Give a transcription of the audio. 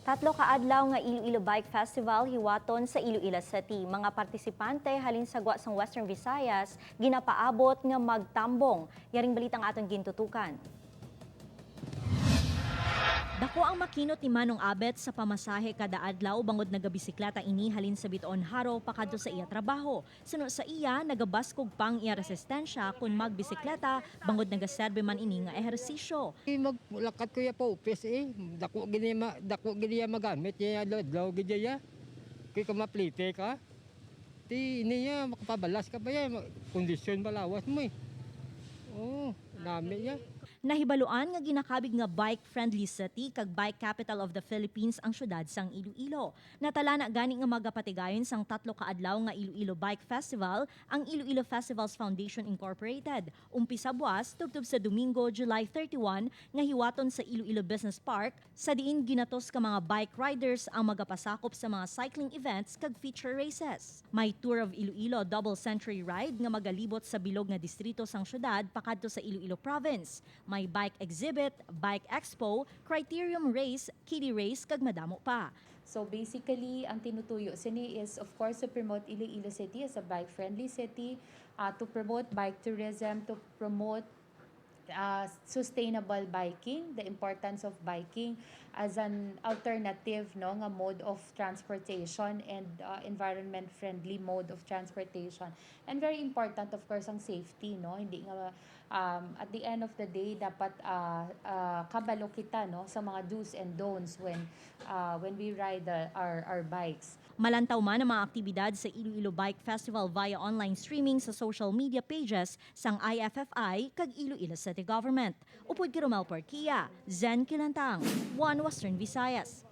Tatlo ka adlaw nga Iloilo Bike Festival hiwaton sa Iloilo City. Mga partisipante halin sa gwa sang Western Visayas ginapaabot nga magtambong. Yaring balitang aton gintutukan. Dako ang makinot ni Manong Abet sa pamasahe kada adlaw bangod nagabisikleta ini halin sa bitoon haro pakadto sa iya trabaho. Suno sa iya nagabaskog pang iya resistensya kun magbisikleta bangod nagaserbe man ini nga ehersisyo. Maglakat ko ya po office dako gini magamit ya adlaw gid ya. Kay maplite ka. Ti niya makapabalas ka ba ya kondisyon balawas mo eh. Oh, dami ya. Nahibaluan nga ginakabig nga bike-friendly city kag bike capital of the Philippines ang syudad sang Iloilo. Natala na gani nga magapatigayon sang tatlo ka adlaw nga Iloilo Bike Festival ang Iloilo Festivals Foundation Incorporated. Umpisa buwas tubtob sa Domingo, July 31 nga hiwaton sa Iloilo Business Park sa diin ginatos ka mga bike riders ang magapasakop sa mga cycling events kag feature races. May Tour of Iloilo Double Century Ride nga magalibot sa bilog nga distrito sang syudad pakadto sa Iloilo Province. May bike exhibit, bike expo, criterium race, kiddie race, kag madamo pa. So basically, ang tinutuyo sini is of course to promote Iloilo City as a bike-friendly city, to promote bike tourism, to promote sustainable biking, the importance of biking as an alternative nga mode of transportation and environment friendly mode of transportation. And very important of course ang safety, hindi nga at the end of the day dapat kabalo kita sa mga do's and don'ts when we ride our bikes. Malantaw man ang mga aktibidad sa Iloilo Bike Festival via online streaming sa social media pages sang IFFI kag Iloilo City Government. Upod ki Romel Porquia, Zen Kilantang, One Western Visayas.